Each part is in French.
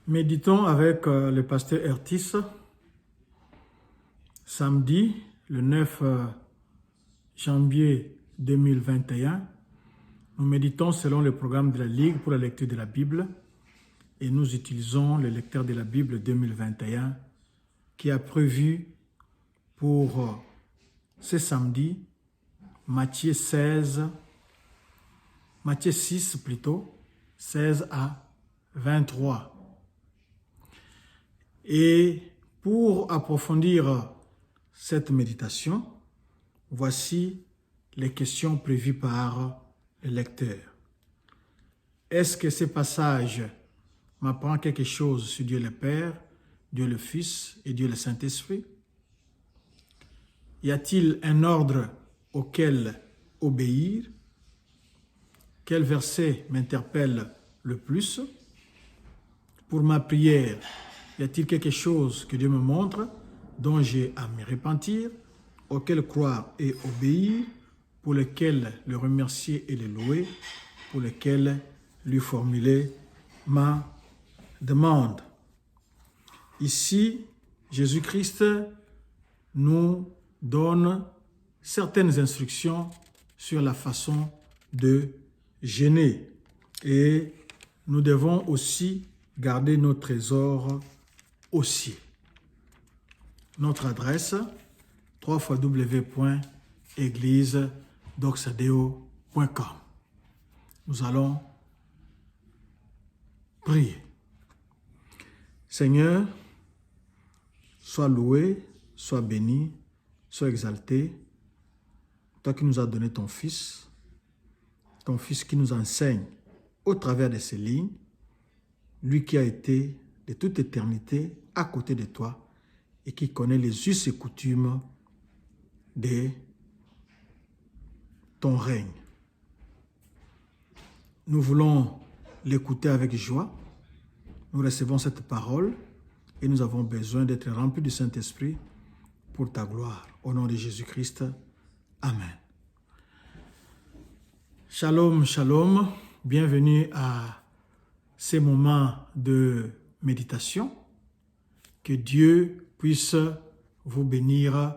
Méditons avec le pasteur Ertis, samedi, le 9 janvier 2021. Nous méditons selon le programme de la Ligue pour la lecture de la Bible et nous utilisons le lecteur de la Bible 2021 qui a prévu pour ce samedi Matthieu 6 plutôt, 16 à 23. Et pour approfondir cette méditation, voici les questions prévues par le lecteur. Est-ce que ce passage m'apprend quelque chose sur Dieu le Père, Dieu le Fils et Dieu le Saint-Esprit? Y a-t-il un ordre auquel obéir? Quel verset m'interpelle le plus? Pour ma prière, y a-t-il quelque chose que Dieu me montre, dont j'ai à me repentir, auquel croire et obéir, pour lequel le remercier et le louer, pour lequel lui formuler ma demande? Ici, Jésus-Christ nous donne certaines instructions sur la façon de jeûner. Et nous devons aussi garder nos trésors au ciel. Notre adresse, www.eglisedoxadeo.com. Nous allons prier. Seigneur, sois loué, sois béni, sois exalté, toi qui nous as donné ton Fils qui nous enseigne au travers de ces lignes, lui qui a été de toute éternité à côté de toi et qui connaît les us et coutumes de ton règne. Nous voulons l'écouter avec joie. Nous recevons cette parole et nous avons besoin d'être remplis du Saint-Esprit pour ta gloire. Au nom de Jésus-Christ, Amen. Shalom, shalom. Bienvenue à ces moments de méditation. Que Dieu puisse vous bénir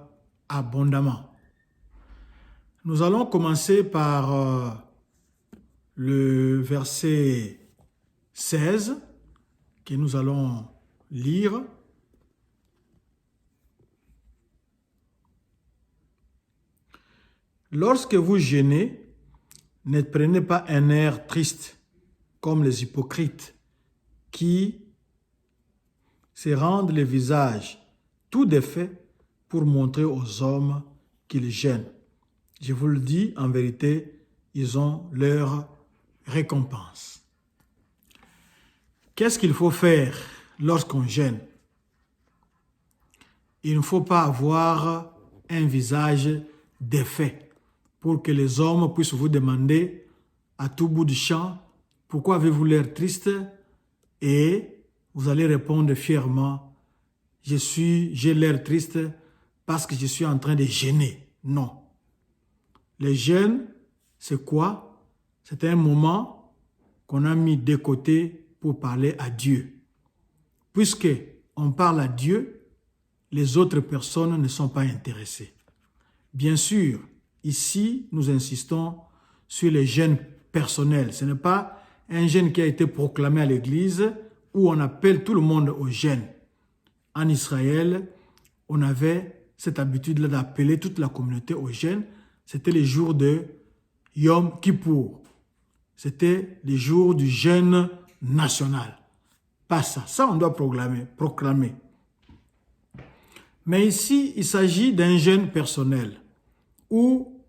abondamment. Nous allons commencer par le verset 16 que nous allons lire. Lorsque vous jeûnez, ne prenez pas un air triste comme les hypocrites qui se rendent le visage tout défait pour montrer aux hommes qu'ils jeûnent. Je vous le dis, en vérité, ils ont leur récompense. Qu'est-ce qu'il faut faire lorsqu'on jeûne? Il ne faut pas avoir un visage défait pour que les hommes puissent vous demander à tout bout du champ pourquoi avez-vous l'air triste, et vous allez répondre fièrement, j'ai l'air triste parce que je suis en train de jeûner. Non. Le jeûne, c'est quoi? C'est un moment qu'on a mis de côté pour parler à Dieu. Puisque on parle à Dieu, les autres personnes ne sont pas intéressées. Bien sûr, ici, nous insistons sur les jeûnes personnels. Ce n'est pas un jeûne qui a été proclamé à l'église où on appelle tout le monde au jeûne. En Israël, on avait cette habitude-là d'appeler toute la communauté au jeûne. C'était les jours de Yom Kippour. C'était les jours du jeûne national. Pas ça. Ça, on doit proclamer. Mais ici, il s'agit d'un jeûne personnel où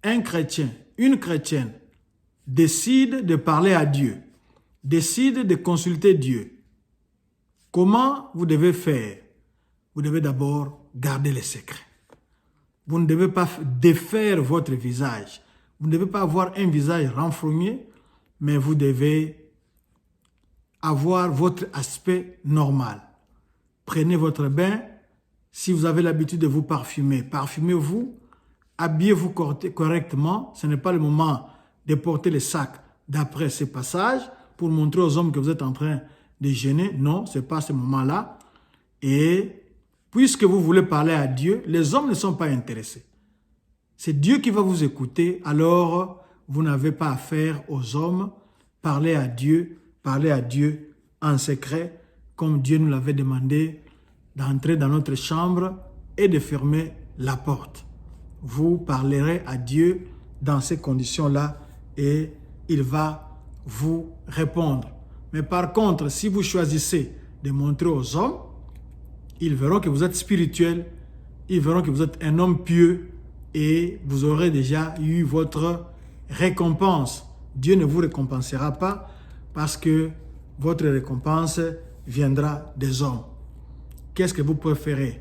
un chrétien, une chrétienne décide de parler à Dieu, décide de consulter Dieu. Comment vous devez faire? Vous devez d'abord garder les secrets. Vous ne devez pas défaire votre visage. Vous ne devez pas avoir un visage renfrogné, mais vous devez avoir votre aspect normal. Prenez votre bain. Si vous avez l'habitude de vous parfumer, parfumez-vous. Habillez-vous correctement. Ce n'est pas le moment de porter le sac d'après ce passage pour montrer aux hommes que vous êtes en train de jeûner. Non, ce n'est pas ce moment-là. Et puisque vous voulez parler à Dieu, les hommes ne sont pas intéressés. C'est Dieu qui va vous écouter, alors vous n'avez pas affaire aux hommes. Parlez à Dieu en secret, comme Dieu nous l'avait demandé d'entrer dans notre chambre et de fermer la porte. Vous parlerez à Dieu dans ces conditions-là et il va vous répondre. Mais par contre, si vous choisissez de montrer aux hommes, ils verront que vous êtes spirituel, ils verront que vous êtes un homme pieux et vous aurez déjà eu votre récompense. Dieu ne vous récompensera pas parce que votre récompense viendra des hommes. Qu'est-ce que vous préférez?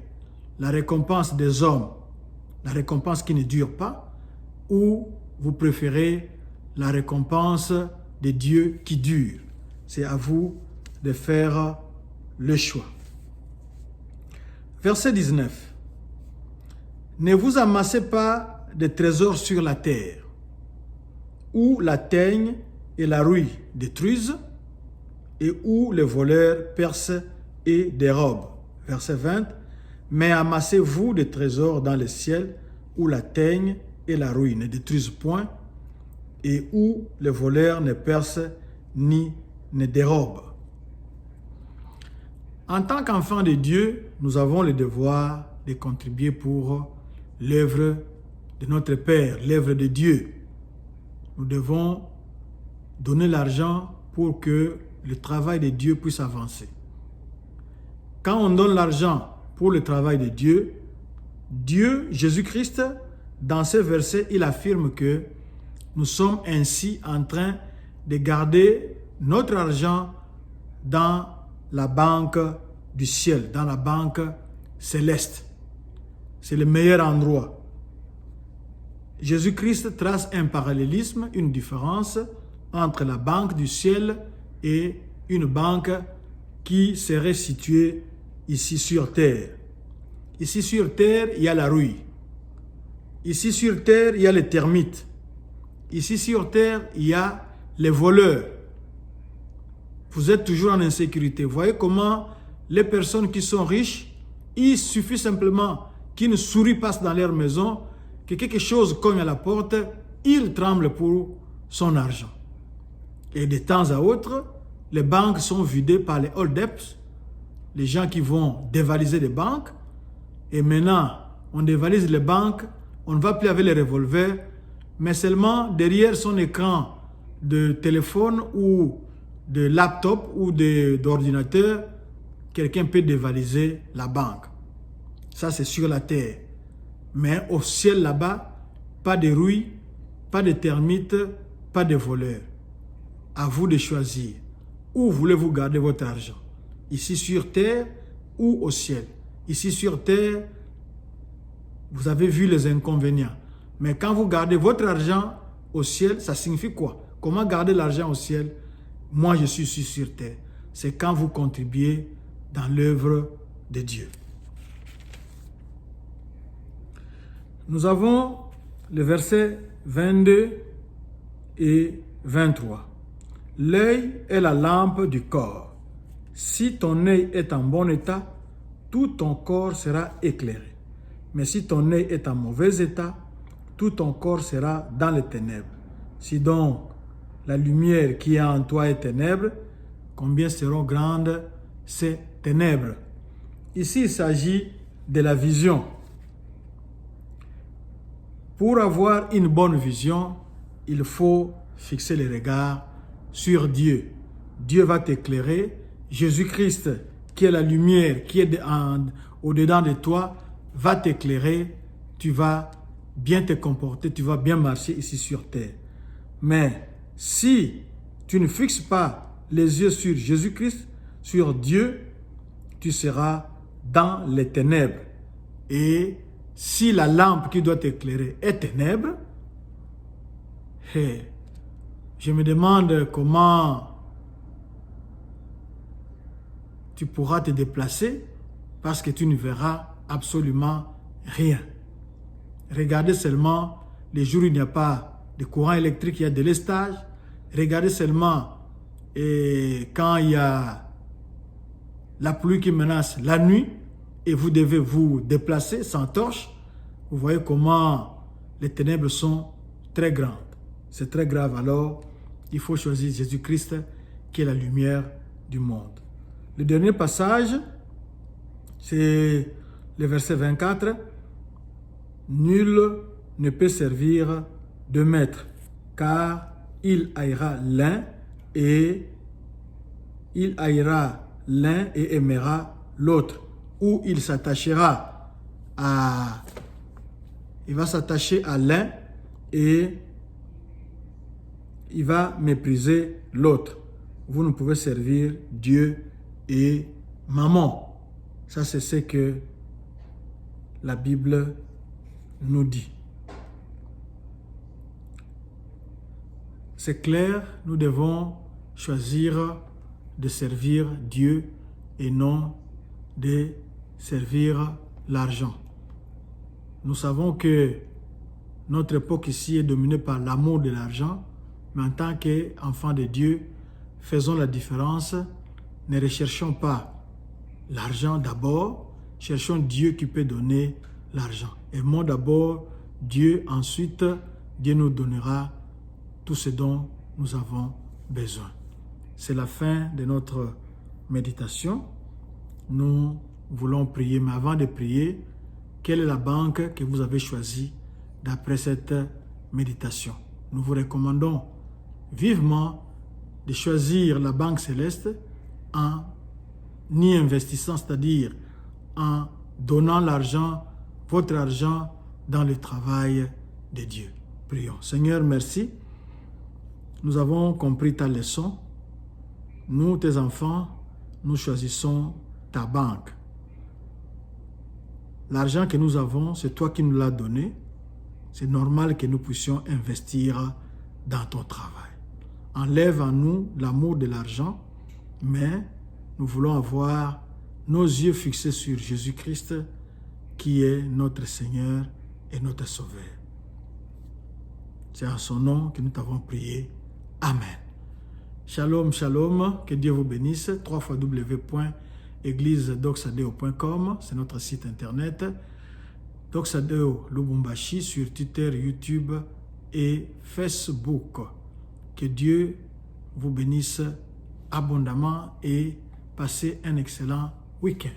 La récompense des hommes, la récompense qui ne dure pas, ou vous préférez la récompense de Dieu qui dure? C'est à vous de faire le choix. Verset 19. Ne vous amassez pas de trésors sur la terre, où la teigne et la rouille détruisent, et où les voleurs percent et dérobent. Verset 20. Mais amassez-vous des trésors dans le ciel, où la teigne et la rouille ne détruisent point, et où les voleurs ne percent ni ne dérobent. En tant qu'enfants de Dieu, nous avons le devoir de contribuer pour l'œuvre de notre Père, l'œuvre de Dieu. Nous devons donner l'argent pour que le travail de Dieu puisse avancer. Quand on donne l'argent pour le travail de Dieu, Dieu, Jésus-Christ, dans ce verset, il affirme que nous sommes ainsi en train de garder notre argent dans la banque du ciel, dans la banque céleste. C'est le meilleur endroit. Jésus-Christ trace un parallélisme, une différence entre la banque du ciel et une banque qui serait située ici sur terre. Ici sur terre, il y a la rouille. Ici sur terre, il y a les termites. Ici sur terre, il y a les voleurs. Vous êtes toujours en insécurité. Vous voyez comment les personnes qui sont riches, il suffit simplement qu'une souris passe dans leur maison, que quelque chose cogne à la porte, ils tremblent pour son argent. Et de temps à autre, les banques sont vidées par les hold-ups, les gens qui vont dévaliser les banques. Et maintenant, on dévalise les banques, on ne va plus avec les revolvers, mais seulement derrière son écran de téléphone ou de laptop ou d'ordinateur, quelqu'un peut dévaliser la banque. Ça, c'est sur la terre. Mais au ciel là-bas, pas de rouille, pas de termites, pas de voleurs. À vous de choisir. Où voulez-vous garder votre argent? Ici sur terre ou au ciel? Ici sur terre, vous avez vu les inconvénients. Mais quand vous gardez votre argent au ciel, ça signifie quoi? Comment garder l'argent au ciel? Moi, je suis ici sur terre. C'est quand vous contribuez dans l'œuvre de Dieu. Nous avons le verset 22 et 23. L'œil est la lampe du corps. Si ton œil est en bon état, tout ton corps sera éclairé. Mais si ton œil est en mauvais état, tout ton corps sera dans les ténèbres. Si donc la lumière qui est en toi est ténèbres, combien seront grandes ces ténèbres? Ici, il s'agit de la vision. Pour avoir une bonne vision, il faut fixer les regards sur Dieu. Dieu va t'éclairer. Jésus-Christ, qui est la lumière, qui est au-dedans de toi, va t'éclairer. Tu vas bien te comporter, tu vas bien marcher ici sur terre. Mais si tu ne fixes pas les yeux sur Jésus-Christ, sur Dieu, tu seras dans les ténèbres. Et si la lampe qui doit t'éclairer est ténèbre, je me demande comment tu pourras te déplacer parce que tu ne verras absolument rien. Regardez seulement les jours où il n'y a pas de courant électrique, il y a de délestage. Regardez seulement quand il y a la pluie qui menace la nuit et vous devez vous déplacer sans torche. Vous voyez comment les ténèbres sont très grandes. C'est très grave. Alors, il faut choisir Jésus-Christ qui est la lumière du monde. Le dernier passage, c'est le verset 24. Nul ne peut servir de maître, car il haïra l'un et aimera l'autre, ou il va s'attacher à l'un et il va mépriser l'autre. Vous ne pouvez servir Dieu et Mammon. Ça, c'est ce que la Bible nous dit. C'est clair, nous devons choisir de servir Dieu et non de servir l'argent. Nous savons que notre époque ici est dominée par l'amour de l'argent, mais en tant qu'enfants de Dieu, faisons la différence. Ne recherchons pas l'argent d'abord, cherchons Dieu qui peut donner l'argent. Aimons d'abord Dieu, ensuite Dieu nous donnera tout ce dont nous avons besoin. C'est la fin de notre méditation. Nous voulons prier, mais avant de prier, quelle est la banque que vous avez choisie d'après cette méditation? Nous vous recommandons vivement de choisir la Banque Céleste en y investissant, c'est-à-dire en donnant votre argent dans le travail de Dieu. Prions. Seigneur, merci. Nous avons compris ta leçon. Nous, tes enfants, nous choisissons ta banque. L'argent que nous avons, c'est toi qui nous l'as donné. C'est normal que nous puissions investir dans ton travail. Enlève en nous l'amour de l'argent, mais nous voulons avoir nos yeux fixés sur Jésus-Christ, qui est notre Seigneur et notre Sauveur. C'est en son nom que nous t'avons prié. Amen. Shalom, shalom. Que Dieu vous bénisse. www.églisedoxadeo.com, c'est notre site internet. Doxadeo Lubumbashi sur Twitter, YouTube et Facebook. Que Dieu vous bénisse abondamment et passez un excellent week-end.